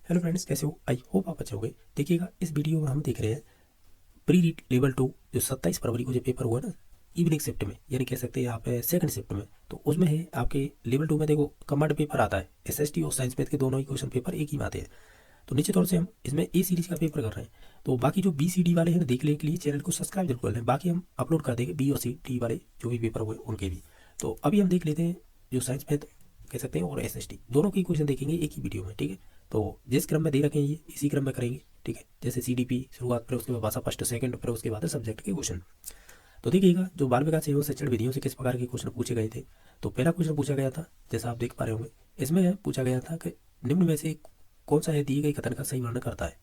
Hello friends, कैसे हो? I hope आप अच्छे होंगे। देखिएगा, इस वीडियो में हम देख रहे हैं प्री रीड लेवल 2 जो 27 फरवरी को जो पेपर हुआ ना, इवनिंग शिफ्ट में, यानी कह सकते हैं यहाँ पे सेकंड शिफ्ट में। तो उसमें है आपके लेवल 2 में, देखो कमांड पेपर आता है। एसएसटी और साइंस मैथ के दोनों ही क्वेश्चन पेपर एक ही में आते हैं। तो निश्चित तौर से हम इसमें ए सीरीज का पेपर कर रहे हैं। तो बाकी जो बी सी डी वाले हैं, देखने के लिए चैनल को सब्सक्राइब जरूर कर लें। बाकी हम अपलोड कर देंगे बी और सी डी वाले जो भी पेपर हुए उनके भी। तो अभी हम देख लेते हैं जो साइंस मैथ कह सकते हैं और एसएसटी दोनों के क्वेश्चन देखेंगे एक ही वीडियो में, ठीक है। तो जिस क्रम में दे रखे हैं ये इसी क्रम में करेंगे, ठीक है। जैसे सीडीपी शुरुआत, फिर उसके बाद भाषा फर्स्ट सेकंड, फिर उसके बाद सब्जेक्ट के क्वेश्चन। तो देखिएगा, जो बाल विकास एवं शिक्षण विधियों से किस प्रकार के क्वेश्चन पूछे गए थे। तो पहला क्वेश्चन पूछा गया था, जैसा आप देख पा रहे होंगे, इसमें पूछा गया था कि निम्न में से कौन सा है दिए गए कथन का सही वर्णन करता है।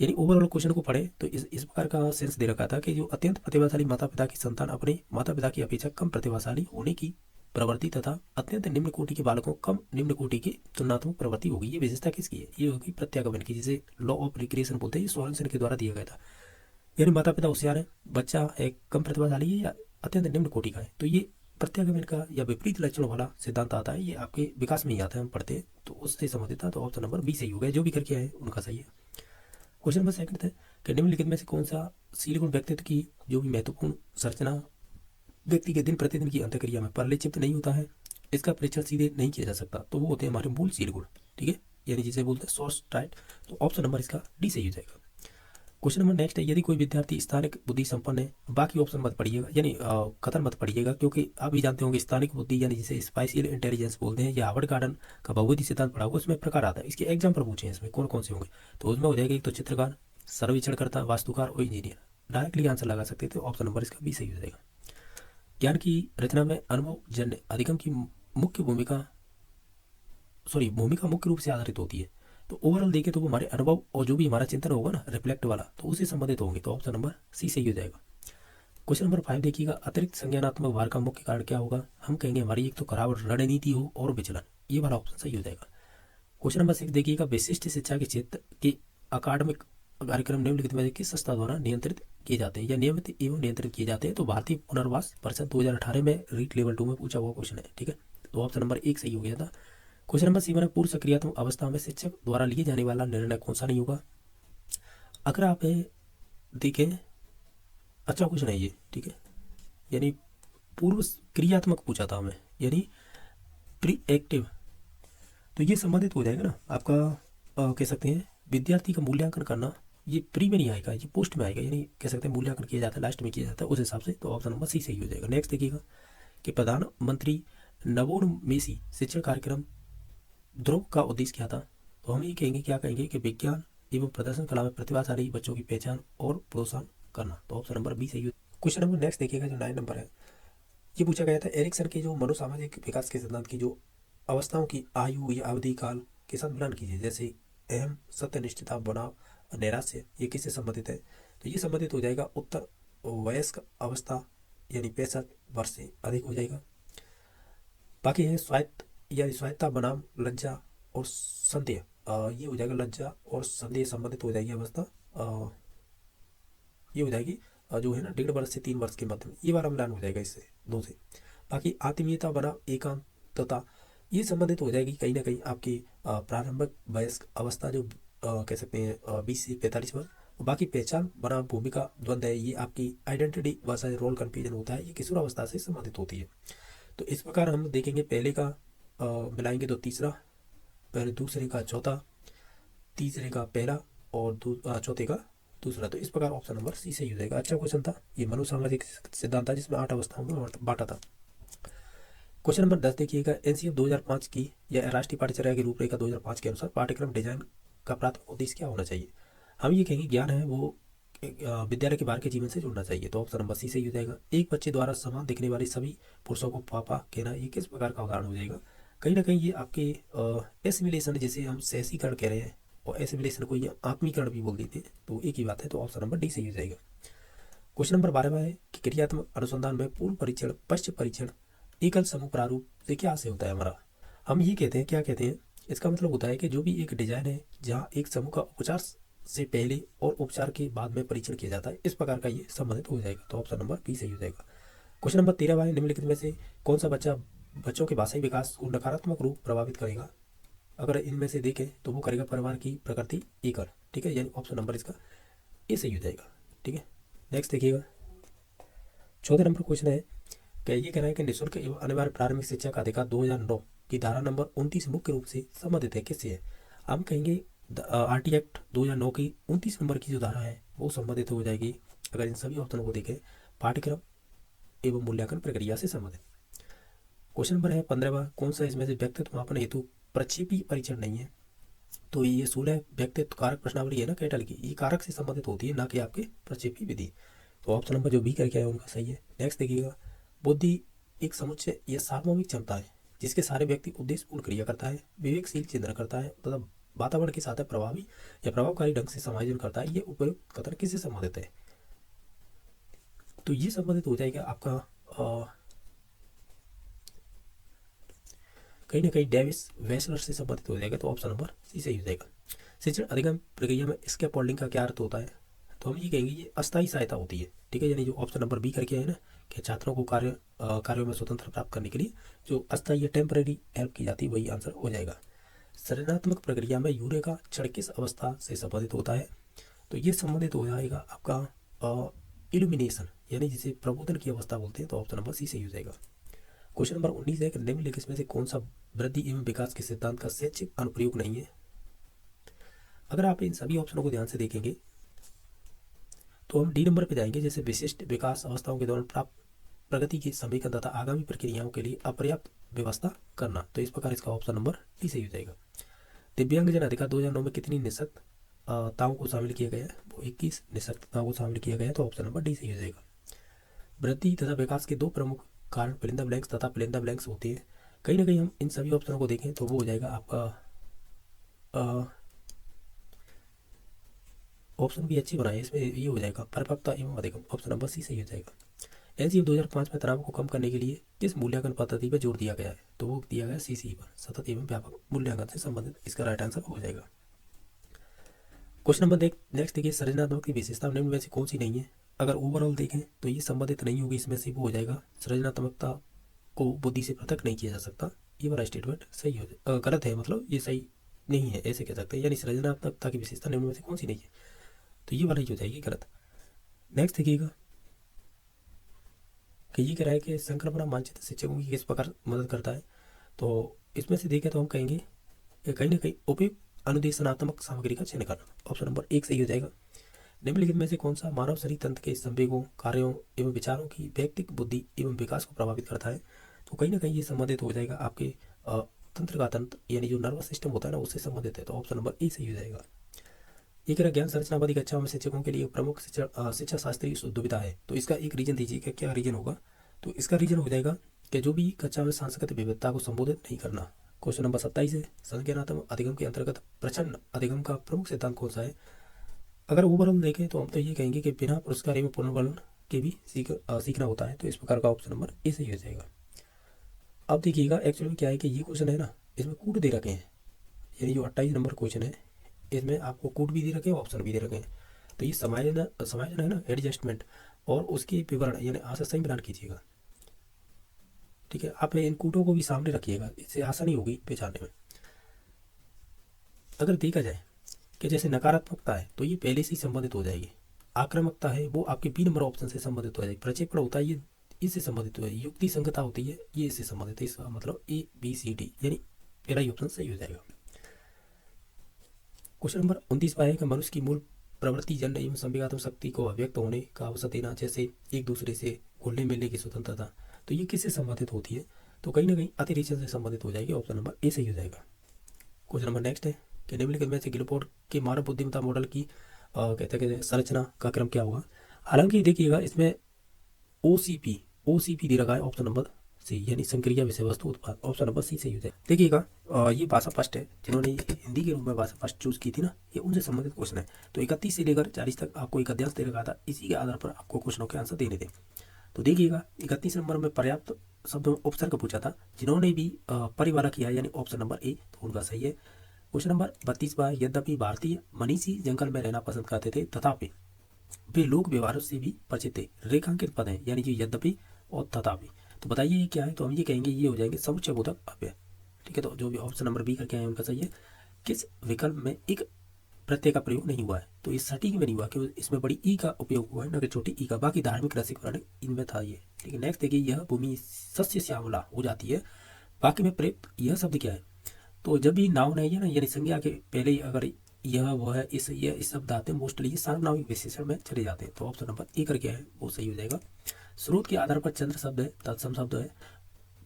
यानी ओवरऑल क्वेश्चन को पढ़े तो इस प्रकार का सेंस दे रखा था कि जो अत्यंत प्रतिभाशाली माता पिता की संतान अपने माता पिता की अपेक्षा कम प्रतिभाशाली होने की प्रवृत्ति तथा अत्यंत निम्न कोटि के बालकों कम निम्न कोटि की तुलनात्मक प्रवृत्ति होगी। ये विशेषता किसकी है? ये होगी प्रत्यागमन की, जिसे लॉ ऑफ रिक्रिएशन बोलते हैं। ये सोरेनसन के द्वारा दिया गया था। यानी माता पिता होशियार है, बच्चा एक कम प्रतिभाशाली है या अत्यंत निम्न कोटि का है, तो ये प्रत्यागमन का या विपरीत लक्षणों वाला सिद्धांत आता है। ये आपके विकास में ही आता है, हम पढ़ते हैं तो उससे संबंधित था। तो ऑप्शन नंबर बी सही हो गया। जो भी करके आए उनका सही है। क्वेश्चन नंबर सेकंड था कि निम्नलिखित में से कौन सा सील गुण व्यक्तित्व की जो भी महत्वपूर्ण संरचना व्यक्ति के दिन प्रतिदिन की अंतक्रिया में परिलक्षित नहीं होता है, इसका परीक्षण सीधे नहीं किया जा सकता, तो वो होते हैं हमारे मूल सील गुण, ठीक है। यानी जिसे बोलते हैं सोर्स राइट। तो ऑप्शन नंबर इसका डी सही हो जाएगा। क्वेश्चन नंबर नेक्स्ट है, यदि कोई विद्यार्थी स्थानिक बुद्धि संपन्न है, बाकी ऑप्शन मत पढ़िएगा, यानी कथन मत पढ़िएगा, क्योंकि आप भी जानते होंगे स्थानिक बुद्धि यानी जिसे स्पाइशियल इंटेलिजेंस बोलते हैं, या हार्वर्ड गार्डन का बहुविधि सिद्धांत पढ़ा होगा, उसमें प्रकार आता है। इसके एग्जाम्पल पूछे हैं इसमें कौन कौन से होंगे। तो उसमें हो जाएगा एक तो चित्रकार, सर्वेक्षणकर्ता, वास्तुकार और इंजीनियर। डायरेक्टली आंसर लगा सकते थे। ऑप्शन नंबर इसका बी सही हो जाएगा। ज्ञान की रचना में अनुभव जन्य अधिगम की मुख्य भूमिका मुख्य रूप से आधारित होती है। तो ओवरऑल देखें तो वो हमारे अनुभव और जो भी हमारा चिंतन होगा ना, रिफ्लेक्ट वाला, तो उससे संबंधित होंगे। तो ऑप्शन नंबर सी सही हो जाएगा। क्वेश्चन नंबर 5 देखिएगा, अतिरिक्त संज्ञानात्मक भार का मुख्य कारण क्या होगा। हम कहेंगे हमारी एक तो खराब रणनीति हो और विचलन। ये वाला ऑप्शन सही हो जाएगा। क्वेश्चन नंबर 6 देखिएगा, विशिष्ट शिक्षा के क्षेत्र के अकादमिक कार्यक्रम निम्नलिखित में से किस संस्था द्वारा नियंत्रित किए जाते हैं या नियमित एवं नियंत्रित किए जाते हैं। तो भारतीय पुनर्वास परिषद 2018 में रीट लेवल 2 में पूछा हुआ क्वेश्चन है, ठीक है। तो ऑप्शन नंबर 1 सही हो गया था। क्वेश्चन नंबर 7 पूर्व सक्रियात्मक अवस्था में शिक्षक द्वारा लिए जाने वाला निर्णय कौन सा नहीं होगा। अगर आप देखें, अच्छा क्वेश्चन है ये, ठीक है। यानी पूर्व क्रियात्मक पूछा था हमें, यानी प्री एक्टिव। तो ये संबंधित हो जाएगा ना आपका, कह सकते हैं विद्यार्थी का मूल्यांकन करना। ये प्री में नहीं आएगा, ये पोस्ट में आएगा, यानी कह सकते हैं मूल्यांकन किया जाता है, लास्ट में किया जाता है उस हिसाब से। तो ऑप्शन नंबर सी सही हो जाएगा। नेक्स्ट देखिएगा कि प्रधानमंत्री नवोन्मेषी शिक्षण कार्यक्रम ध्रुव का उद्देश्य क्या था। तो हम ये कहेंगे, क्या कहेंगे कि विज्ञान एवं प्रदर्शन कला में प्रतिभाशाली बच्चों की पहचान और प्रोत्साहन करना। तो ऑप्शन नंबर बी सही हो। क्वेश्चन नंबर नेक्स्ट देखिएगा, जो 9 नंबर है, ये पूछा गया था एरिक्सन के जो मनोसामाजिक विकास के सिद्धांत की जो अवस्थाओं की आयु या अवधि काल के साथ मिलान कीजिए। जैसे अहम, सत्यनिष्ठता, बनाव, नैराश्य, ये किससे संबंधित है। तो ये संबंधित हो जाएगा उत्तर वयस्क अवस्था, यानी 65 वर्ष से अधिक हो जाएगा। बाकी है स्वायत्त या स्वायत्ता बनाम लज्जा और संदेह, ये हो जाएगा लज्जा और संदेह संबंधित हो जाएगी अवस्था। ये हो जाएगी जो है ना 1.5 वर्ष से 3 वर्ष के मध्य में, ये वाला मिलान हो जाएगा इससे दो से। बाकी आत्मीयता बनाम एकांतता, ये संबंधित हो जाएगी कहीं ना कहीं आपकी प्रारंभिक वयस्क अवस्था, जो कह सकते हैं 20 से 45 वर्ष। बाकी पहचान बनाम भूमिका द्वंद्व है, ये आपकी आइडेंटिटी वर्सेस रोल कंफ्यूजन होता है, ये किशोर अवस्था से संबंधित होती है। तो इस प्रकार हम देखेंगे, पहले का मिलाएंगे तो तीसरा, पहले दूसरे का चौथा, तीसरे का पहला और चौथे का दूसरा। तो इस प्रकार ऑप्शन नंबर सी सही हो जाएगा। अच्छा क्वेश्चन था ये, मनोसामाजिक सिद्धांत था जिसमें 8 अवस्थाओं में बांटा था। क्वेश्चन नंबर 10 देखिएगा, एनसीएफ 2005 की या राष्ट्रीय पाठ्यचर्या की रूपरेखा 2005 के अनुसार पाठ्यक्रम डिजाइन का प्राथमिक उद्देश्य क्या होना चाहिए। हम ये कहेंगे ज्ञान है वो विद्यालय के बाहर के जीवन से जुड़ना चाहिए। तो ऑप्शन नंबर सी सही हो जाएगा। एक बच्चे द्वारा समान दिखने वाले सभी पुरुषों को पापा कहना, ये किस प्रकार का उदाहरण हो जाएगा। कहीं ना कहीं ये आपके एसिमिलेशन, जिसे हम सहसीकरण कह रहे हैं, और एसिमिलेशन को ये आत्मीकरण भी बोल देते हैं, तो एक ही बात है। तो ऑप्शन नंबर डी सही हो जाएगा। क्वेश्चन नंबर 12 है कि क्रियात्मक अनुसंधान में पूर्व परीक्षण पश्च परीक्षण एकल समूह प्रारूप से क्या से होता है हमारा। हम ये कहते हैं, क्या कहते हैं, इसका मतलब होता है कि जो भी एक डिजाइन है जहाँ एक समूह का उपचार से पहले और उपचार के बाद में परीक्षण किया जाता है, इस प्रकार का ये संबंधित हो जाएगा। तो ऑप्शन नंबर बी सही हो जाएगा। क्वेश्चन नंबर 13 है, निम्नलिखित में से कौन सा बच्चों के भाषाई विकास को नकारात्मक रूप प्रभावित करेगा। अगर इनमें से देखें तो वो करेगा परिवार की प्रकृति एकल, ठीक है, यानी ऑप्शन नंबर इसका ए सही हो जाएगा, ठीक है। नेक्स्ट देखिएगा, चौथे नंबर क्वेश्चन है कि ये कह रहा है कि निःशुल्क एवं अनिवार्य प्रारंभिक शिक्षा का अधिकार 2009 की धारा नंबर 29 मुख्य रूप से संबंधित है किससे है। हम कहेंगे आरटी एक्ट 2009 की 29 नंबर की जो धारा है वो संबंधित हो जाएगी, अगर इन सभी ऑप्शनों को देखें, पाठ्यक्रम एवं मूल्यांकन प्रक्रिया से संबंधित। क्वेश्चन नंबर है 15वां, कौन सा इसमें से व्यक्तित्व मापन हेतु प्रक्षेपी परीक्षण नहीं है। तो ये 16 व्यक्तित्व कारक प्रश्नावली है ना कैटल की, ये कारक से संबंधित होती है, ना कि आपके प्रक्षेपी विधि। तो ऑप्शन नंबर जो बी करके आया उनका सही है। नेक्स्ट देखिएगा, बुद्धि एक समुच्चय या सार्वभौमिक क्षमता है जिसके सारे व्यक्ति उद्देश्यपूर्ण क्रिया करता है, विवेकशील चिंतन करता है तथा वातावरण के साथ प्रभावी या प्रभावकारी ढंग से समायोजन करता है। ये उपयुक्त कथन किससे संबंधित है। तो ये संबंधित हो जाएगा आपका कहीं ना कहीं डेविस वेसलर से संबंधित हो जाएगा। तो ऑप्शन नंबर सी सही हो जाएगा। शिक्षण अधिगम प्रक्रिया में स्कैफोल्डिंग का क्या अर्थ होता है। तो हम ये कहेंगे ये अस्थायी सहायता होती है, ठीक है, यानी जो ऑप्शन नंबर बी करके है ना कि छात्रों को कार्यों में स्वतंत्र प्राप्त करने के लिए जो अस्थायी या टेम्पररी हेल्प की जाती है वही आंसर हो जाएगा। सृजनात्मक प्रक्रिया में यूरे का क्षण किस अवस्था से संबंधित होता है। तो ये संबंधित हो जाएगा आपका इल्यूमिनेशन, यानी जिसे प्रबोधन की अवस्था बोलते हैं। तो ऑप्शन नंबर सी सही हो जाएगा। क्वेश्चन नंबर 19 है कि निम्नलिखित में से कौन सा वृद्धि एवं विकास के सिद्धांत का शैक्षिक अनुप्रयोग नहीं है। अगर आप इन सभी ऑप्शनों को ध्यान से देखेंगे तो हम डी नंबर पे जाएंगे, जैसे विशिष्ट विकास अवस्थाओं के दौरान प्राप्त प्रगति के समेकन तथा आगामी प्रक्रियाओं के लिए अपर्याप्त व्यवस्था करना। तो इस प्रकार इसका ऑप्शन नंबर डी सही हो जाएगा। दिव्यांगजन अधिकार 2009 में कितनी निःशक्तताओं को शामिल किया गया है। वो 21 निःशक्तताओं को शामिल किया गया है। तो ऑप्शन नंबर डी सही हो जाएगा। वृद्धि तथा विकास के दो प्रमुख कारण फिलिंदा ब्लैंक्स तथा फिलिंदा ब्लैंक्स होते हैं। कहीं ना कहीं हम इन सभी ऑप्शनों को देखें तो वो हो जाएगा आपका ऑप्शन भी अच्छी बनाए, इसमें ये हो जाएगा परिपक्वता एवं अधिगम। ऑप्शन नंबर सी सही हो जाएगा। एनसीएफ 2005 में तनाव को कम करने के लिए किस मूल्यांकन पद्धति पर जोर दिया गया है। तो वो दिया गया सीसी पर, सतत एवं व्यापक मूल्यांकन से संबंधित। इसका राइट आंसर हो जाएगा। क्वेश्चन नंबर नेक्स्ट देखिए, सृजनात्मक की विशेषता निम्न में से कौन सी नहीं है। अगर ओवरऑल देखें तो ये संबंधित नहीं होगी, इसमें से वो हो जाएगा सृजनात्मकता को बुद्धि से पृथक नहीं किया जा सकता। ये वाला स्टेटमेंट सही हो जाए गलत है, मतलब ये सही नहीं है ऐसे कह सकते हैं, यानी सृजनात्मकता की विशेषता निम्न में से कौन सी नहीं है। तो ये वाला ही हो जाएगी गलत। नेक्स्ट देखिएगा कि ये कह रहा है कि संक्रमण मानचित्र शिक्षकों की किस प्रकार मदद करता है। तो इसमें से देखें तो हम कहेंगे कि कहीं ना कहीं उपयुक्त अनुदेशनात्मक सामग्री का चयन करना। ऑप्शन नंबर एक सही हो जाएगा। निम्नलिखित में से कौन सा मानव शरीर तंत्र के संवेगों, कार्यों एवं विचारों की व्यक्तिक बुद्धि एवं विकास को प्रभावित करता है। तो कहीं ना कहीं ये संबंधित हो जाएगा आपके तंत्र का तंत्र, यानी जो नर्वस सिस्टम होता है ना उससे संबंधित है। तो ऑप्शन नंबर ए सही हो जाएगा। एक ज्ञान संरचनावादी कक्षाओं में शिक्षकों के लिए प्रमुख शिक्षा शास्त्रीय दुविधा है। तो इसका एक रीजन दीजिएगा, क्या रीजन होगा। तो इसका रीजन हो जाएगा कि जो भी कक्षा में सांस्कृतिक विविधता को संबोधित नहीं करना। क्वेश्चन नंबर 27 है, संज्ञानात्मक अधिगम के अंतर्गत प्रचंड अधिगम का प्रमुख सिद्धांत कौन सा है। अगर ओवरऑल देखें तो हम तो ये कहेंगे कि बिना पुरस्कार एवं पुनर्वलन के भी सीखना होता है। तो इस प्रकार का ऑप्शन नंबर ए सही हो जाएगा। अब देखिएगा एक्चुअली में क्या है कि ये क्वेश्चन है ना, इसमें कूट दे रखे हैं, यानी जो 28 नंबर क्वेश्चन है इसमें आपको कूट भी दे रखे हैं, ऑप्शन भी दे रखे हैं। तो ये समायोजन है ना, एडजस्टमेंट और उसके विवरण यानी आंसर सही मिलान कीजिएगा, ठीक है। आप इन कूटों को भी सामने रखिएगा, इससे आसानी होगी पहचानने में। अगर देखा जाए कि जैसे नकारात्मकता है तो ये पहले से ही संबंधित हो जाएगी। आक्रामकता है वो आपके बी नंबर ऑप्शन से संबंधित हो जाएगी। प्रक्षेपण होता है ये इससे संबंधित हो जाएगी। युक्ति संगता होती है ये इससे संबंधित है। इसका मतलब ए बी सी डी, यानी पहला ही ऑप्शन सही हो जाएगा। क्वेश्चन नंबर 29 पाया कि मनुष्य की मूल प्रवृत्ति जन्य एवं संवेगात्मक शक्ति को अव्यक्त होने का अवसर देना, जैसे एक दूसरे से घुलने मिलने की स्वतंत्रता। तो ये किससे संबंधित होती है। तो कहीं ना कहीं अतिरेचन से संबंधित हो जाएगी। ऑप्शन नंबर ए सही हो जाएगा। क्वेश्चन नंबर नेक्स्ट है कि निम्नलिखित में से गिलफोर्ड के मानव बुद्धिमत्ता मॉडल की कहते हैं कि संरचना का क्रम क्या होगा। हालांकि देखिएगा इसमें ओसीपी दे रखा है ऑप्शन नंबर सी, यानी संक्रिया विषय वस्तु उत्पाद। ऑप्शन नंबर सी सही हो जाए। देखिएगा ये भाषा फर्स्ट है, जिन्होंने हिंदी के रूप में भाषा फर्स्ट चूज की थी ना, ये उनसे संबंधित क्वेश्चन है। तो 31 से लेकर 40 तक आपको एक अध्याय दे रखा था, इसी के आधार पर आपको क्वेश्चनों के आंसर देने थे। तो देखिएगा 31 नंबर में पर्याप्त शब्द उपसर्ग पूछा था, जिन्होंने भी परिवार किया यानी ऑप्शन नंबर ए, तो उनका सही है। क्वेश्चन नंबर 32 बार, यद्यपि भारतीय मनीषी जंगल में रहना पसंद करते थे तथापि वे लोक व्यवहारों से भी परिचित थे। रेखांकित पद है, यानी कि यद्यपि और तथापि। तो बताइए ये क्या है। तो हम ये कहेंगे ये हो जाएंगे समुच्चय बोधक अव्यय। ठीक है, तो जो भी ऑप्शन नंबर बी करके आए उनका सही है। किस विकल्प में एक प्रत्यय का प्रयोग नहीं हुआ है? तो ये सटीक में नहीं हुआ क्योंकि इसमें बड़ी ई का उपयोग हुआ है, न कि छोटी ई का। बाकी धार्मिक, रसिक, पौराणिक इनमें था ये। ठीक है, नेक्स्ट देखिए, यह भूमि सस्य श्यामला हो जाती है, वाक्य में प्रयुक्त यह शब्द क्या है? तो जब भी नाउन है ना, यानी संज्ञा के पहले ही अगर यह वो है इस शब्द आते हैं, मोस्टली ये सार्वनामिक विशेषण में चले जाते हैं। तो ऑप्शन नंबर ए करके है वो सही हो जाएगा। स्रोत के आधार पर चंद्र शब्द है, तत्सम शब्द है।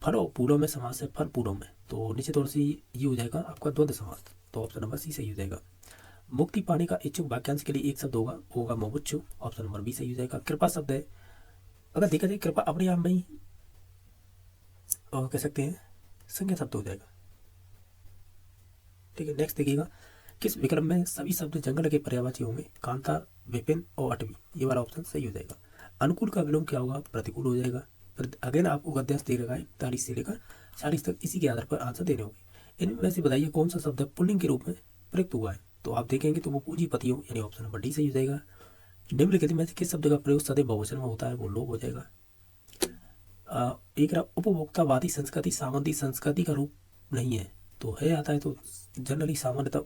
फल और फूलों में समास है, फल फूलों में, तो निश्चित तौर से ये हो जाएगा आपका द्वंद्व समास। तो ऑप्शन नंबर सी सही हो जाएगा। मुक्ति पाने का इच्छुक वाक्यांश के लिए एक शब्द होगा मुमुक्षु, ऑप्शन नंबर बी सही हो जाएगा। कृपा शब्द है, अगर देखा जाए कृपा अपने आप में ही कह सकते हैं संज्ञा शब्द हो जाएगा। ठीक है, नेक्स्ट देखिएगा, किस विकल्प में सभी शब्द जंगल के पर्यायवाची होंगे? कांता, विपिन और अटवी, ये वाला ऑप्शन सही हो जाएगा। अनुकूल का विलोम क्या होगा? प्रतिकूल हो जाएगा। फिर अगेन आपको गद्यांश दे रखा है 41 से लेकर 40 तक, इसी के आधार पर आंसर देने होंगे। इनमें से बताइए कौन सा शब्द पुल्लिंग के रूप में प्रयुक्त हुआ है? तो आप देखेंगे तो वो पूंजीपतियों, यानी ऑप्शन नंबर डी सही हो जाएगा। निम्नलिखित में से किस शब्द का प्रयोग सदैव बहुवचन में होता है? वो लोग हो जाएगा। एक उपभोक्तावादी संस्कृति सामंती संस्कृति का रूप नहीं है, तो है आता है तो जनरली सामान्यतः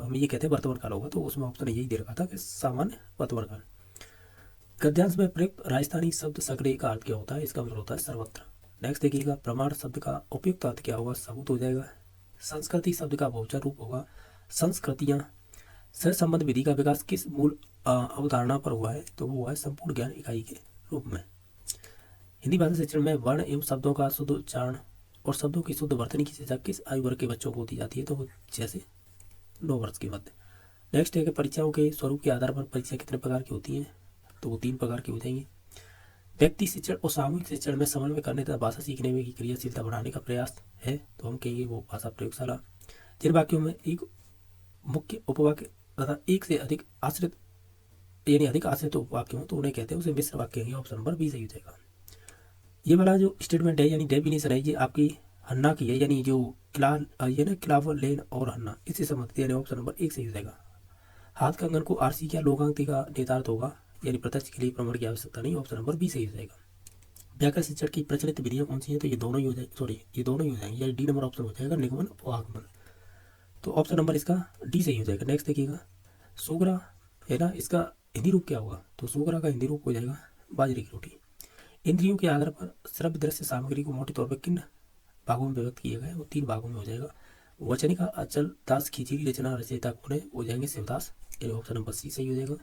हम ये कहते हैं वर्तमान काल होगा, तो उसमें ऑप्शन यही दे रखा था कि सामान्य वर्तमान काल। गद्यांश में प्रयुक्त राजस्थानी शब्द सगड़े का अर्थ क्या होता है? इसका मतलब होता है सर्वत्र। नेक्स्ट देखिएगा, प्रमाण शब्द का उपयुक्त अर्थ क्या होगा? सबूत हो जाएगा। संस्कृति शब्द का बहुवचन रूप होगा संस्कृतियाँ। सहसंबंध विधि का विकास किस मूल अवधारणा पर हुआ है? तो वो हुआ है संपूर्ण ज्ञान इकाई के रूप में। हिंदी भाषा शिक्षण में वर्ण एवं शब्दों का शुद्ध उच्चारण और शब्दों की शुद्ध वर्तनी की शिक्षा किस आयु वर्ग के बच्चों को दी जाती है? तो 6 से 9 वर्ष के मध्य। नेक्स्ट है कि परीक्षाओं के स्वरूप के आधार पर परीक्षा कितने प्रकार की होती हैं? तो वो 3 प्रकार की हो जाएंगी। व्यक्ति शिक्षण और सामूहिक शिक्षण में समन्वय करने तथा भाषा सीखने में की क्रियाशीलता बढ़ाने का प्रयास है, तो हम कहेंगे वो भाषा प्रयोगशाला। जिन वाक्यों में एक मुख्य उपवाक्य तथा एक से अधिक आश्रित यानी अधिक आश्रित उपवाक्य हो तो उन्हें कहते हैं उसे मिश्र वाक्य कहेंगे, ऑप्शन नंबर बी सही हो जाएगा। ये वाला जो स्टेटमेंट है यानी डेफिनेशन है, ये आपकी हन्ना की है, यानी जो ये ना क्लावर लेन और हन्ना इससे संबंधित, यानी ऑप्शन नंबर 1 सही हो जाएगा। हाथ कंगन को आरसी क्या लोकांगति का नेतार्थ होगा, यानी प्रत्यक्ष के लिए प्रमाण की आवश्यकता नहीं, ऑप्शन नंबर बी सही हो जाएगा। व्याकरण शिक्षण की प्रचलित विधियां कौन सी हैं? तो ये दोनों ही हो जाएगी, सॉरी ये दोनों ही हो जाएंगे, यानी डी नंबर ऑप्शन हो जाएगा, निगमन और आगमन। तो ऑप्शन नंबर इसका डी सही हो जाएगा। नेक्स्ट देखिएगा, सोगरा है ना, इसका हिंदी रूप क्या होगा? तो सोगरा का हिंदी रूप हो जाएगा बाजरे की रोटी। इंद्रियों के आधार पर श्रव्य दृश्य सामग्री को मोटे तौर पर किन भागों में व्यक्त किया गया है? वो 3 भागों में हो जाएगा। वचनिका, अचल, दास, खिचड़ी रचना रचयिता कौन है? हो जाएंगे शिवदास, यानी ऑप्शन नंबर सी सही हो जाएगा।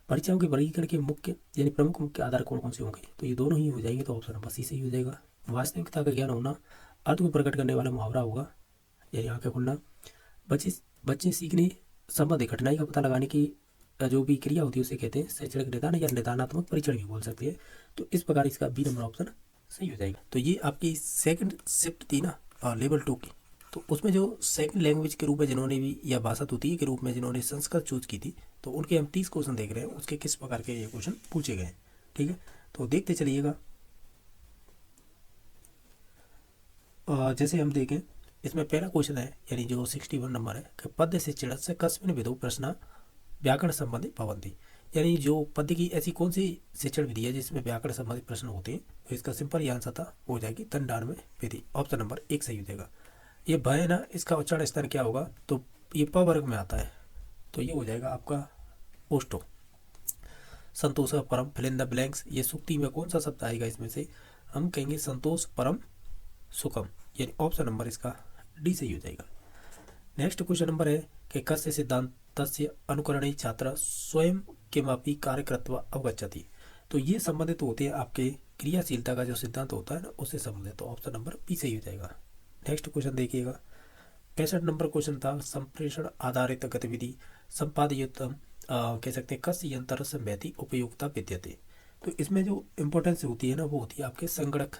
परीक्षाओं के वर्गीकरण के मुख्य यानी प्रमुख मुख्य आधार कौन कौन से होंगे? तो ये दोनों ही हो जाएंगे, तो ऑप्शन नंबर सी सही हो जाएगा। वास्तविकता का ज्ञान होना, अर्थ को प्रकट करने वाला मुहावरा होगा, यानी आंखें खुलना। बच्चे सीखने संबंधी घटनाएं का पता लगाने की जो भी क्रिया होती है उसे कहते हैं शैक्षणिक निदान या निदानात्मक परीक्षण भी बोल सकते हैं। तो इस प्रकार इसका बी नंबर ऑप्शन सही हो जाएगा। तो ये आपकी सेकंड शिफ्ट थी ना लेवल 2 की, तो उसमें जो सेकंड लैंग्वेज के रूप में जिन्होंने भी या भाषा तृतीय के रूप में जिन्होंने संस्कृत चूज की थी, तो उनके हम 30 क्वेश्चन देख रहे हैं, उसके किस प्रकार के ये क्वेश्चन पूछे गए हैं। ठीक है, तो देखते चलिएगा। जैसे हम देखें, इसमें पहला क्वेश्चन है यानी जो 61 नंबर है कि पद्य से चिड़त से कस्मिन विधो प्रश्न व्याकरण संबंधी भवंती, यानी जो पद्य की ऐसी कौन सी शिक्षण विधि है जिसमें व्याकरण संबंधित प्रश्न होते हैं? तो इसका सिंपल ही आंसर था हो जाएगी तंडान में विधि, ऑप्शन नंबर 1 सही हो जाएगा। ये भ है ना, इसका उच्चारण स्थान क्या होगा? तो ये प वर्ग में आता है, तो ये हो जाएगा आपका ओष्टो। संतोष परम फिल इन द ब्लैंक्स, ये सुक्ति में कौन सा शब्द आएगा? इसमें से हम कहेंगे संतोष परम सुखम, यानी ऑप्शन नंबर इसका डी सही हो जाएगा। नेक्स्ट क्वेश्चन नंबर है कि कस्य सिद्धांतस्य अनुकरणे छात्र स्वयं किमपि कार्य कृत्वा अवगच्छति, तो ये संबंधित होते हैं आपके क्रियाशीलता का जो सिद्धांत होता है ना उससे संबंधित, तो ऑप्शन नंबर बी सही हो जाएगा। नेक्स्ट क्वेश्चन देखिएगा, 65 नंबर क्वेश्चन था संप्रेषण आधारित गतिविधि संपादयुतम कह सकते हैं कस्य यंत्र संभैती उपयोगिता विद्यते, तो इसमें जो इंपॉर्टेंस होती है ना वो होती है आपके संगणक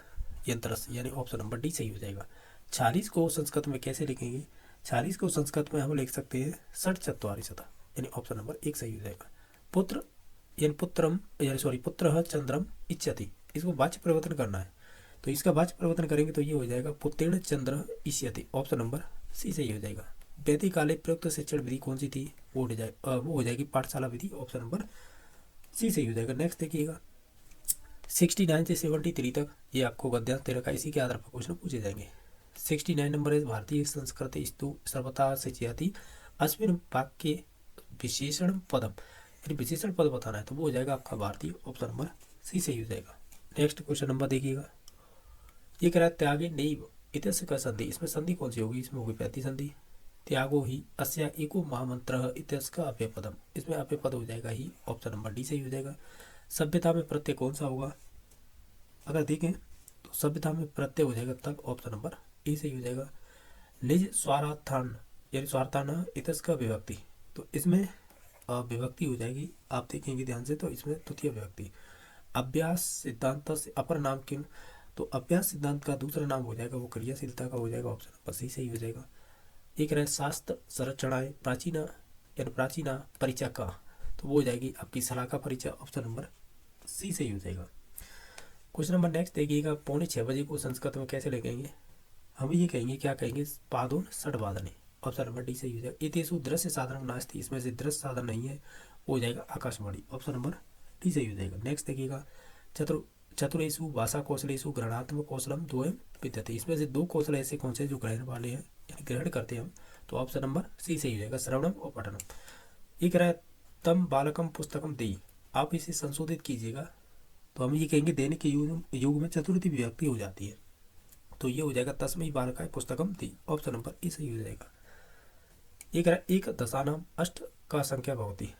यंत्र, यानी ऑप्शन नंबर डी सही हो जाएगा। 40 को संस्कृत में कैसे लिखेंगे? 40 को संस्कृत में हम लिख सकते हैं षट चत्वारिशतः, यानी ऑप्शन नंबर 1 सही हो जाएगा। पुत्र यानी पुत्रम यानी सॉरी पुत्र चंद्रम इच्छति, इसको वाच्य परिवर्तन करना है, तो इसका वाच्य परिवर्तन करेंगे तो ये हो जाएगा पुत्रेण चंद्र इष्यति, ऑप्शन नंबर सी सही हो जाएगा। वैदिक काले प्रयुक्त शिक्षण विधि कौन सी थी? वो हो जाएगी पाठशाला विधि, ऑप्शन नंबर सी सही हो जाएगा। नेक्स्ट देखिएगा, 69 से 73 तक ये आपको गद्यांश दे रखा है, इसी के आधार पर क्वेश्चन पूछे जाएंगे। 69 नंबर है भारतीय संस्कृति स्तु सर्वथा सिंचयति अस्मिन् वाक्ये विशेषण पदम, यानी विशेषण पद बताना है तो वो हो जाएगा आपका भारतीय, ऑप्शन नंबर सी सही हो जाएगा। नेक्स्ट क्वेश्चन नंबर देखिएगा, ये कह रहा है त्यागे नैव इत्यस्य का संधि, इसमें संधि कौन सी होगी, इसमें होगी पैती संधि। त्यागो ही अस्य एको महामंत्र इत्यस्य का अव्यय पदम, इसमें अव्यय पद हो जाएगा ही, ऑप्शन नंबर डी सही हो जाएगा। सभ्यता में प्रत्यय कौन सा होगा, अगर देखें तो सभ्यता में प्रत्यय हो जाएगा तक, ऑप्शन नंबर ए सही हो जाएगा। निज स्वार्थान यानी स्वार्थान इत्यस्य का विभक्ति, तो इसमें विभक्ति हो जाएगी, आप देखेंगे ध्यान से तो इसमें तृतीय विभक्ति। अभ्यास सिद्धांत से अपर नाम किम, तो अभ्यास सिद्धांत का दूसरा नाम हो जाएगा वो क्रियाशीलता का हो जाएगा, ऑप्शन नंबर सी सही हो जाएगा। एक रहे शास्त्र संरचनाएं प्राचीन यानी प्राचीना परिचय का, तो वो हो जाएगी आपकी सलाह का परिचय, ऑप्शन नंबर सी सही हो जाएगा। क्वेश्चन नंबर नेक्स्ट देखिएगा, 5:45 को संस्कृत में कैसे लिखेंगे, हम ये कहेंगे क्या कहेंगे, पादोन षड्वादने, ऑप्शन नंबर डी सही हो जाएगा। इतेषु दृश्य साधन नास्ति, इसमें से दृश्य साधन नहीं है, वो हो जाएगा आकाशवाणी, ऑप्शन नंबर डी सही हो जाएगा। नेक्स्ट देखिएगा, चतुरेषु भाषा कौशलेषु ग्रहणात्मक कौशलम द्वयम विद्यते, इसमें से दो कौशल ऐसे कौन से जो ग्रहण वाले हैं यानी ग्रहण करते हैं हम, तो ऑप्शन नंबर सी सही हो जाएगा, श्रवणम और पठनम। एक रहा तम बालकम पुस्तकम देई, आप इसे संशोधित कीजिएगा, तो हम ये कहेंगे देने के युग में चतुर्थी विभक्ति हो जाती है, तो ये हो जाएगा तस्मै बालकाय पुस्तकम दी, ऑप्शन नंबर ए सही हो जाएगा। एक रहा एक दशानाम अष्ट का संख्या भवती,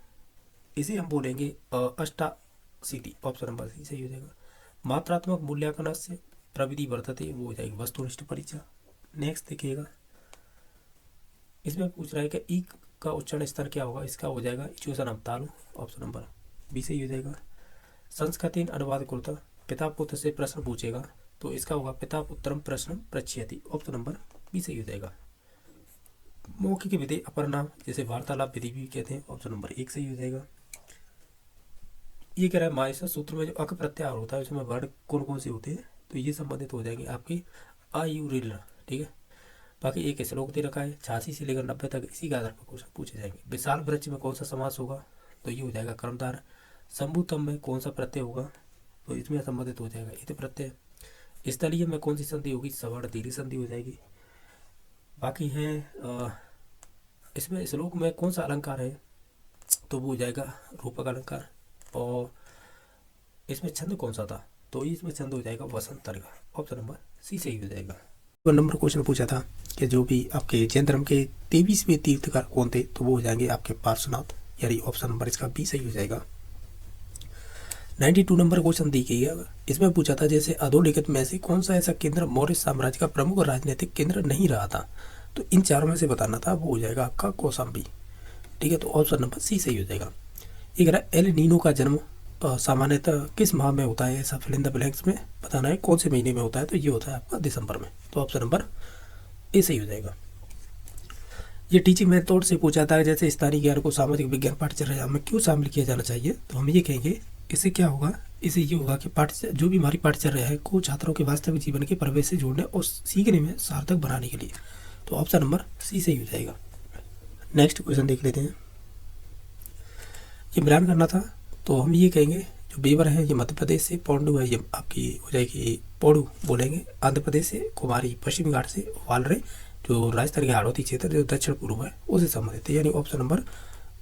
इसे हम बोलेंगे अष्टाशीति, ऑप्शन नंबर सी सही हो जाएगा। मात्रात्मक मूल्यांकन से प्रविधि वर्तते, वो हो जाएगी वस्तुनिष्ठ परीक्षा। नेक्स्ट देखिएगा, इसमें पूछ रहा है कि ई का उच्चारण स्तर क्या होगा, इसका हो जाएगा इचोसनम तालु, ऑप्शन नंबर बी सही हो जाएगा। संस्कृतिन अनुवाद कुरुता, पिता पुत्र से प्रश्न पूछेगा, तो इसका होगा पिता पुत्रम प्रश्न पृच्छयति, ऑप्शन नंबर बी सही हो जाएगा। मौखिक विधि अपर नाम, जैसे वार्तालाप विधि भी कहते हैं, ऑप्शन नंबर एक सही हो जाएगा। ये कह रहा है मायसा सूत्र में जो अक प्रत्याहार होता है उसमें वर्ड कौन कौन से होते हैं, तो ये संबंधित हो जाएंगे आपकी आयुरिल, ठीक है। बाकी एक श्लोक दे रखा है 86 से लेकर 90 तक, इसी के आधार पर क्वेश्चन पूछे जाएंगे। विशाल वृक्ष में कौन सा समास होगा, तो ये हो जाएगा कर्मधार। शंभुतम में कौन सा प्रत्यय होगा, तो इसमें संबंधित हो जाएगा इत प्रत्यय। स्थलीय में कौन सी संधि होगी, सवर्ण दीर्घ संधि हो जाएगी। बाकी है इसमें श्लोक में कौन सा अलंकार है, तो वो हो जाएगा रूपक अलंकार। और इसमें छंद कौन सा था, तो इसमें छंद हो जाएगा वसंत तर्क, ऑप्शन नंबर सी सही हो जाएगा। नंबर क्वेश्चन पूछा था कि जो भी आपके जैन धर्म के 23वें तीर्थकार कौन थे, तो वो हो जाएंगे आपके पार्श्वनाथ, यानी ऑप्शन नंबर इसका बी सही हो जाएगा। 92 नंबर क्वेश्चन देखिएगा, इसमें पूछा था जैसे अधोलिखित में से कौन सा ऐसा केंद्र मौर्य साम्राज्य का प्रमुख राजनीतिक केंद्र नहीं रहा था, तो इन चारों में से बताना था, वो हो जाएगा आपका कौशाम्बी, ठीक है, तो ऑप्शन नंबर सी सही हो जाएगा। एक रहा एल नीनो का जन्म सामान्यतः किस माह में होता है, ऐसा फिल इन द ब्लैंक्स में बताना है कौन से महीने में होता है, तो ये होता है आपका दिसंबर में, तो ऑप्शन नंबर ए सही हो जाएगा। ये टीचिंग मेथड से पूछा था जैसे स्थानीय ज्ञान को सामाजिक विज्ञान पाठ्यचर्या में क्यों शामिल किया जाना चाहिए, तो हम ये कहेंगे इससे क्या होगा, इससे ये होगा कि जो भी हमारी पाठ्यचर्या है को छात्रों के वास्तविक जीवन के परिवेश से जोड़ने और सीखने में सार्थक बनाने के लिए, तो ऑप्शन नंबर सी सही हो जाएगा। नेक्स्ट क्वेश्चन देख लेते हैं, ये मिलान करना था, तो हम ये कहेंगे जो बेवर है ये मध्य प्रदेश से, पौंडू है ये आपकी हो जाएगी पौड़ू बोलेंगे, आंध्र प्रदेश से, कुमारी पश्चिमी घाट से, वालरे जो राजस्थान के हाड़ौती क्षेत्र जो दक्षिण पूर्व है उससे संबंधित है, यानी ऑप्शन नंबर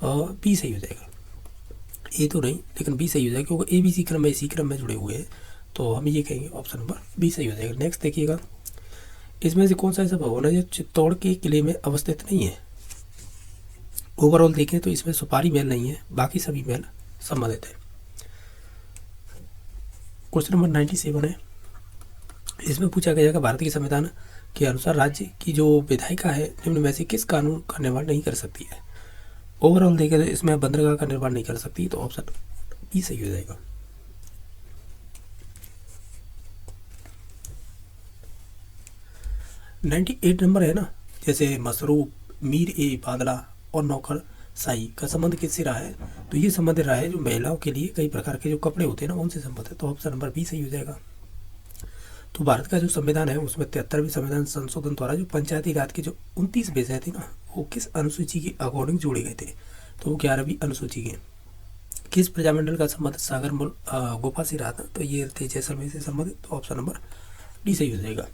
बी सही हो जाएगा। ए तो नहीं लेकिन बी सही हो जाएगा क्योंकि ए बी सी क्रम में इसी क्रम में जुड़े हुए हैं, तो हम ये कहेंगे ऑप्शन नंबर बी सही हो जाएगा। नेक्स्ट देखिएगा, इसमें से कौन सा ऐसा भवन है जो चित्तौड़ के किले में अवस्थित नहीं है। ओवरऑल देखें तो इसमें सुपारी महल नहीं है, बाकी सभी महल संबंधित है। क्वेश्चन नंबर 97 है, इसमें पूछा गया कि भारत के संविधान के अनुसार राज्य की जो विधायिका है निम्न में से किस कानून का निर्माण नहीं कर सकती है। ओवरऑल देखें तो इसमें बंदरगाह का निर्माण नहीं कर सकती, तो ऑप्शन बी सही हो जाएगा। नाइन्टी 98 नंबर है ना, जैसे मसरूफ, मीर ए बादला और नौकर शाही का संबंध किससे रहा है, तो ये संबंध रहा है जो महिलाओं के लिए कई प्रकार के जो कपड़े होते हैं ना उनसे संबंध है, तो ऑप्शन नंबर बी सही हो जाएगा। तो भारत का जो संविधान है उसमें 73वें संविधान संशोधन द्वारा जो पंचायती राज के जो 29 विषय थे ना वो किस अनुसूची के अकॉर्डिंग जोड़े गए थे, तो वो 11वीं अनुसूची के। किस प्रजामंडल का संबंध सागर गुफा से रहा था, तो ये थे जैसलमेर से संबंधित, तो ऑप्शन नंबर डी सही हो जाएगा।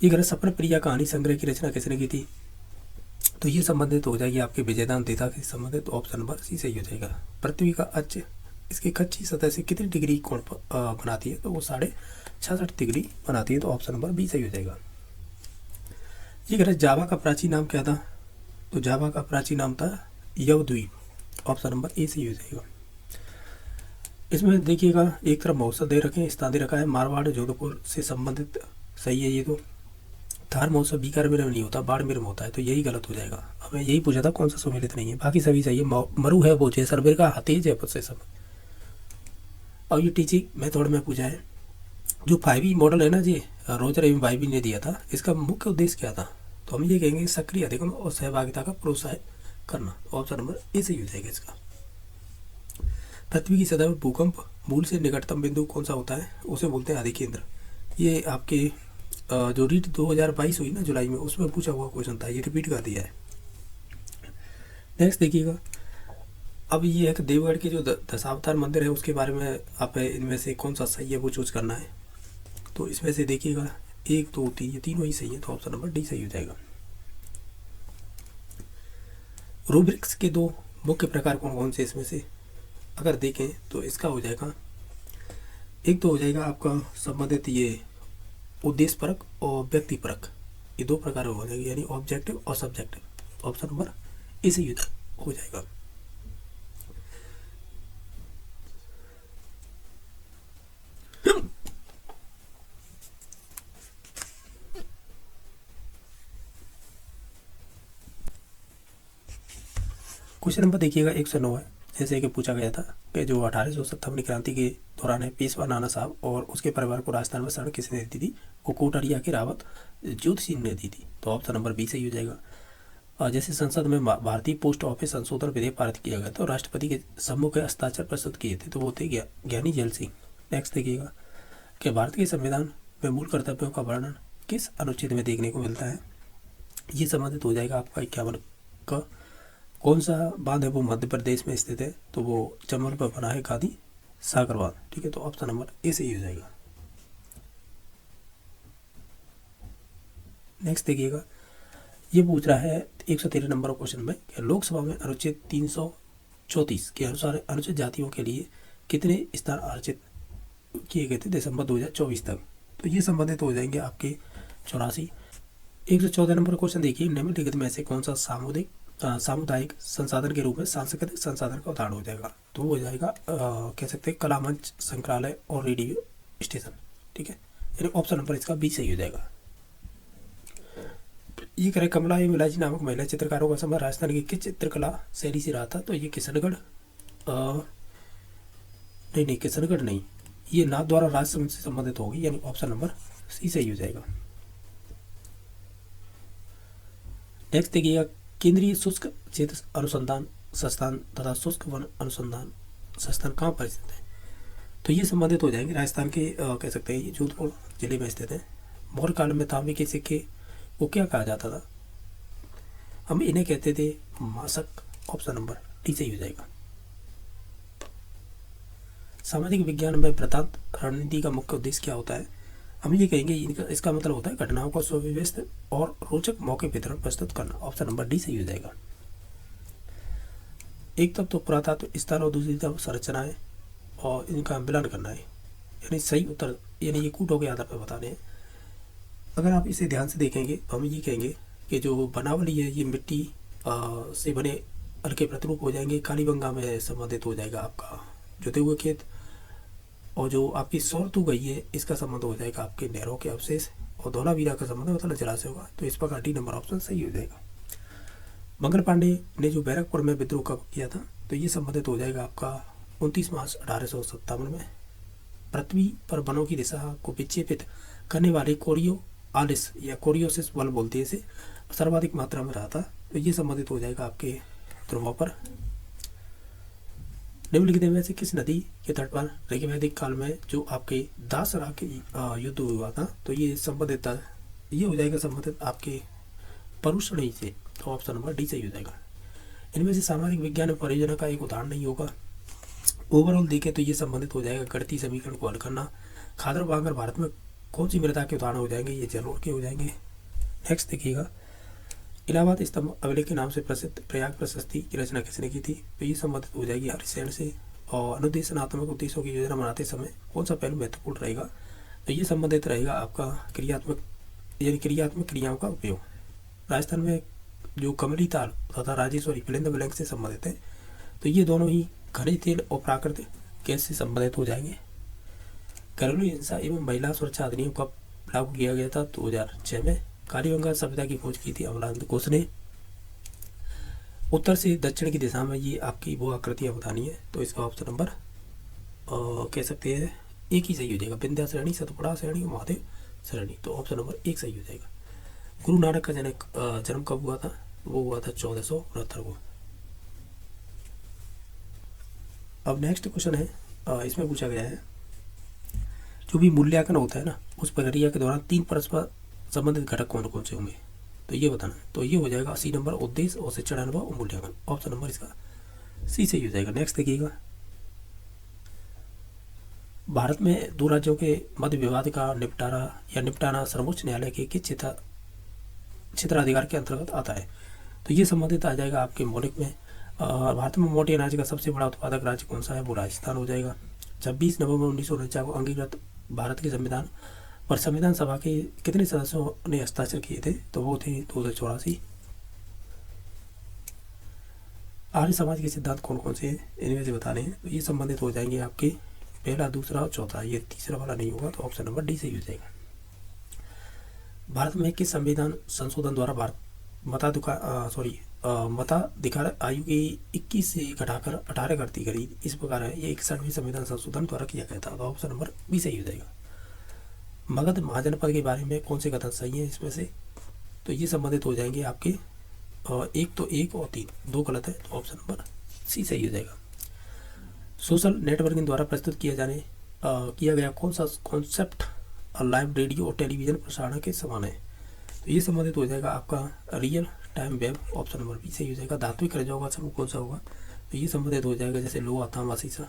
ये ग्रंथ सपन प्रिया कहानी संग्रह की रचना किसने की थी? तो ये संबंधित हो जाएगी आपके विजयदान देता के संबंधित, तो ऑप्शन नंबर सी सही हो जाएगा। पृथ्वी का अक्ष इसकी कच्ची सतह से कितनी डिग्री कोण बनाती है? तो वो 66.5 डिग्री बनाती है, तो ऑप्शन नंबर बी सही हो जाएगा। ये ग्रह जावा का प्राचीन नाम क्या था? तो जावा का प्राचीन नाम था यवद्वीप, ऑप्शन नंबर ए सही हो जाएगा। इसमें देखिएगा एक तरफ महोत्सव दे रखे हैं, स्थान दे रखा है मारवाड़ जोधपुर से संबंधित, सही है ये। तो थार महोत्सव बीकानेर में नहीं होता, बाड़मेर में होता है, तो यही गलत हो जाएगा। हमें यही पूछा था कौन सा सुमेलित नहीं है, बाकी सभी सही है। मरु है वो जैसलमेर का, हाथी है जयपुर से सब। और ये टीचिंग मेथड में पूछा है, जो 5E मॉडल है ना जी, रोजर एवं वाइबी ने दिया था, इसका मुख्य उद्देश्य क्या था? तो हम ये कहेंगे सक्रिय अधिगम और सहभागिता का प्रोत्साहित करना, ऑप्शन नंबर ए सही हो जाएगा इसका। पृथ्वी की सतह पर भूकंप मूल से निकटतम बिंदु कौन सा होता है? उसे बोलते हैं आदि केंद्र। ये आपके जो रीट 2022 हुई ना जुलाई में, उसमें पूछा हुआ क्वेश्चन था, ये रिपीट कर दिया है। नेक्स्ट देखिएगा, अब ये एक देवगढ़ के जो दशावतार मंदिर है उसके बारे में आप इनमें से कौन सा सही है वो चूज करना है। तो इसमें से देखिएगा 1 2 3 ये तीनों ही सही है, तो ऑप्शन नंबर डी सही हो जाएगा। रूब्रिक्स के 2 मुख्य प्रकार कौन कौन से इसमें से अगर देखें तो इसका हो जाएगा, एक तो हो जाएगा आपका संबंधित ये उद्देश्य परक और व्यक्ति परक, ये 2 प्रकार हो जाएंगे, यानी ऑब्जेक्टिव और सब्जेक्टिव, ऑप्शन नंबर ए सही हो जाएगा। क्वेश्चन नंबर देखिएगा 109 है। जैसे कि पूछा गया था कि जो 1857 क्रांति के दौरान है पेशवा नाना साहब और उसके परिवार को राजस्थान में शरण किसने दी थी? वो कोटरिया के रावत जोध सिंह ने दी थी, तो ऑप्शन नंबर बी सही हो जाएगा। और जैसे संसद में भारतीय पोस्ट ऑफिस संशोधन विधेयक पारित किया गया, तो राष्ट्रपति के सम्मुख हस्ताक्षर प्रस्तुत किए थे, तो वो थे ज्ञानी जैल सिंह। नेक्स्ट देखिएगा कि भारत के संविधान में मूल कर्तव्यों का वर्णन किस अनुच्छेद में देखने को मिलता है? ये संबंधित हो जाएगा आपका 51 का। कौन सा बांध है वो मध्य प्रदेश में स्थित है? तो वो चंबल पर बना है गांधी सागर बांध, ठीक है, तो ऑप्शन नंबर ए सही हो जाएगा। नेक्स्ट देखिएगा, ये पूछ रहा है 113 नंबर क्वेश्चन में कि लोकसभा में अनुच्छेद 334 के अनुसार अनुसूचित जातियों के लिए कितने स्थान आरक्षित किए गए थे दिसंबर 2024 तक? तो ये संबंधित हो जाएंगे आपके 84। 114 नंबर क्वेश्चन देखिए, निम्नलिखित में से कौन सा सामुदायिक संसाधन के रूप में सांस्कृतिक संसाधन का उदाहरण हो जाएगा? तो वो हो जाएगा कह सकते हैं कला मंच, संग्रहालय और रेडियो स्टेशन, ठीक है, यानी ऑप्शन नंबर इसका बी सही हो जाएगा। ये करें कमला एवं इलाजी नामक महिला चित्रकारों का संबंध राजस्थान की किस चित्रकला शैली से रहा था? तो ये किशनगढ़ नहीं किशनगढ़ नहीं, ये नाथ द्वारा राजसमंद से संबंधित होगी, यानी ऑप्शन नंबर सी सही हो जाएगा। नेक्स्ट देखिएगा, केंद्रीय शुष्क क्षेत्र अनुसंधान संस्थान तथा शुष्क वन अनुसंधान संस्थान कहाँ पर स्थित है? तो ये संबंधित हो जाएंगे राजस्थान के कह सकते हैं ये जोधपुर जिले में स्थित है। मौर्य काल में तांबे के सिक्के को क्या कहा जाता था? हम इन्हें कहते थे मासक, ऑप्शन नंबर डी सही हो जाएगा। सामाजिक विज्ञान में वृत्तांत रणनीति का मुख्य उद्देश्य क्या होता है? हम ये कहेंगे इसका मतलब होता है घटनाओं को सुव्यवस्थित और रोचक मौके वितरण प्रस्तुत करना, ऑप्शन नंबर डी सही हो जाएगा। एक तरफ तो पुरातत्व स्थल और दूसरी तरफ संरचनाएं और इनका मिलान करना है, यानी सही उत्तर यानी ये कूटों के आधार पर बताने हैं। अगर आप इसे ध्यान से देखेंगे तो हम ये कहेंगे कि जो बनावली है ये मिट्टी से बने हल्के प्रतिरूप हो जाएंगे। कालीबंगा में संबंधित हो जाएगा आपका जुते हुए खेत, और जो आपकी सौरतू गई है इसका संबंध हो जाएगा आपके नहरों के अवशेष, और धौलावीरा का संबंध मतलब जलाशय होगा, तो इस प्रकार डी नंबर ऑप्शन सही हो जाएगा। मंगल पांडे ने जो बैरकपुर में विद्रोह कब किया था? तो ये संबंधित हो जाएगा आपका 29 मार्च 1857 में। पृथ्वी पर वनों की दिशा को विक्षेपित करने वाले कोरियोआलिस या कोरियोसिस बल बोलते हैं इसे, सर्वाधिक मात्रा में रहा था, तो ये संबंधित हो जाएगा आपके ध्रुवों पर। निम्नलिखित में से किस नदी के तट पर ऋग्वैदिक काल में जो आपके दासरा के युद्ध हुआ था? तो ये संबंधित ये हो जाएगा संबंधित आपके परुषणी से, तो ऑप्शन नंबर डी सही हो जाएगा। इनमें से सामाजिक विज्ञान परियोजना का एक उदाहरण नहीं होगा। ओवरऑल देखें तो ये संबंधित हो जाएगा गणितीय समीकरण को हल करना। खादर बांगर भारत में कौन सी मृदा के उदाहरण हो जाएंगे, ये जलोढ़ के हो जाएंगे। नेक्स्ट देखिएगा, इलाहाबाद स्तंभ अभिलेख के नाम से प्रसिद्ध प्रयाग प्रशस्ति की रचना किसने की थी, तो ये संबंधित हो जाएगी हरिसेन से। और अनुदेशनात्मक उद्देश्यों की योजना बनाते समय कौन सा पहलू महत्वपूर्ण रहेगा, तो ये संबंधित रहेगा आपका क्रियात्मक यानी क्रियात्मक क्रियाओं का उपयोग। राजस्थान में जो कमली ताल तथा Rajeshwari fill in the blank से संबंधित है, तो ये दोनों ही खनिज तेल और प्राकृतिक गैस से संबंधित हो जाएंगे। घरेलू हिंसा एवं महिला सुरक्षा अधिनियम कब लागू किया गया था, 2006 में। कालीबंगा सभ्यता की खोज की थी अमलानंद घोष ने। उत्तर से दक्षिण की दिशा में ये आपकी वो आकृतियाँ बतानी है, तो इसका ऑप्शन नंबर कह सकते हैं एक ही सही हो जाएगा, विंध्या श्रेणी, सतपुड़ा श्रेणी, महादेव श्रेणी, तो ऑप्शन नंबर एक सही हो जाएगा। गुरु नानक का जन्म कब हुआ था, वो हुआ था 1469 को। अब नेक्स्ट क्वेश्चन है, इसमें पूछा गया है जो भी मूल्यांकन होता है ना, उस प्रक्रिया के दौरान 3 परस्पर संबंधित घटक कौन कौन से होंगे, तो ये बताना। तो ये हो जाएगा 80 नंबर उद्देश्य और शिक्षण अनुभव और मूल्यांकन, ऑप्शन नंबर इसका सी सही हो जाएगा। नेक्स्ट देखिएगा, भारत में 2 राज्यों के मध्य विवाद का निपटाना सर्वोच्च न्यायालय के किस क्षेत्राधिकार के अंतर्गत आता है, तो ये संबंधित आ जाएगा आपके मौलिक में। भारत में मोटे अनाज का सबसे बड़ा उत्पादक राज्य कौन सा है, वो राजस्थान हो जाएगा। 26 नवंबर 1949 को अंगीकृत भारत के संविधान पर संविधान सभा के कितने सदस्यों ने हस्ताक्षर किए थे, तो वो थे 284। आर्य समाज के सिद्धांत कौन कौन से हैं, इनमें से बताने हैं, तो ये संबंधित हो जाएंगे आपके पहला, दूसरा और चौथा, ये तीसरा वाला नहीं होगा, तो ऑप्शन नंबर डी सही हो जाएगा। भारत में किस संविधान संशोधन द्वारा मताधिकार आयु की 21 से घटाकर 18 कर दी गई, इस प्रकार है ये 61वें संविधान संशोधन द्वारा किया गया था, तो ऑप्शन नंबर बी सही हो जाएगा। मगध महाजनपद के बारे में कौन से कथन सही है इसमें से, तो ये संबंधित हो जाएंगे आपके एक तो 1 और 3, 2 गलत है, तो ऑप्शन नंबर सी सही हो जाएगा। सोशल नेटवर्किंग द्वारा प्रस्तुत किया गया कौन सा कॉन्सेप्ट लाइव रेडियो और टेलीविजन प्रसारण के समान है, तो ये संबंधित हो जाएगा आपका real time web, option number B सही हो जाएगा। धात्विक रजों का समूह कौन सा होगा, तो ये संबंधित हो जाएगा जैसे लोहा, तांबा, सीसा।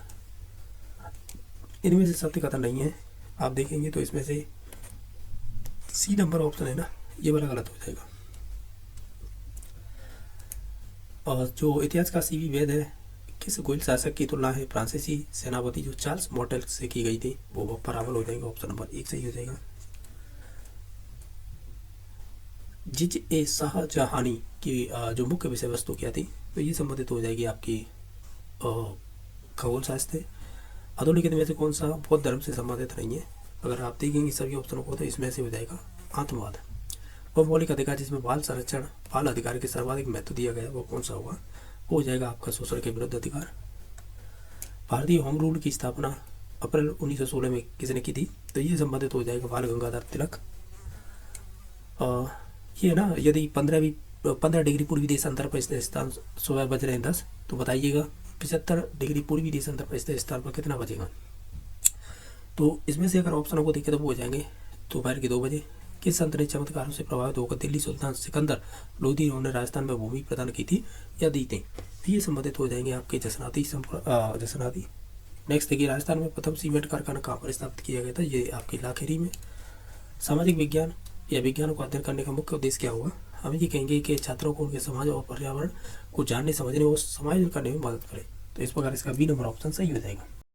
इनमें से सत्य कथन नहीं है, आप देखेंगे तो इसमें से सी नंबर ऑप्शन है ना, ये वाला गलत हो जाएगा। और जो इतिहास का सीवी वेद है, किस गोयल शासक की तुलना है फ्रांसीसी सेनापति जो चार्ल्स मॉर्टेल से की गई थी, वो बराबर हो जाएगा, ऑप्शन नंबर 1 सही हो जाएगा। जिज ए शाहजहानी की जो मुख्य विषय वस्तु क्या थी, तो ये संबंधित हो जाएगी आपकी खगोल शास्त्र। अधोलिखित में से कौन सा बौद्ध धर्म से संबंधित नहीं है, अगर आप देखेंगे सभी ऑप्शनों को, तो इसमें से हो जाएगा आत्मवाद। और मौलिक अधिकार जिसमें बाल संरक्षण, बाल अधिकार के सर्वाधिक महत्व दिया गया, वो कौन सा होगा, वो हो जाएगा आपका शोषण के विरुद्ध अधिकार। भारतीय होम रूल की स्थापना अप्रैल 1916 में किसने की थी, तो ये संबंधित हो जाएगा बाल गंगाधर तिलक। ये ना, यदि 15 डिग्री पूर्वी देशांतर पर स्थित स्थान सुबह बज रहे हैं 10, तो बताइएगा 75 डिग्री पूर्वी देशांतर पर स्थित स्थान पर कितना बजेगा, तो इसमें से अगर ऑप्शनों को देखें तो वो हो जाएंगे दोपहर के 2 बजे। किस संत ने चमत्कारों से प्रभावित होकर दिल्ली सुल्तान सिकंदर लोधी ने राजस्थान में भूमि प्रदान की थी या दी थी, तो ये संबंधित हो जाएंगे आपके जसनाती। नेक्स्ट देखिए, राजस्थान में प्रथम सीमेंट कारखाना कहाँ पर स्थापित किया गया था, ये आपके लाखेरी में। सामाजिक विज्ञान या विज्ञान को अध्ययन करने का मुख्य उद्देश्य क्या होगा, हम ये कहेंगे कि छात्रों को उनके समाज और पर्यावरण को जानने समझने और समायोजन करने में मदद करे, तो इस प्रकार इसका बी नंबर ऑप्शन सही हो जाएगा।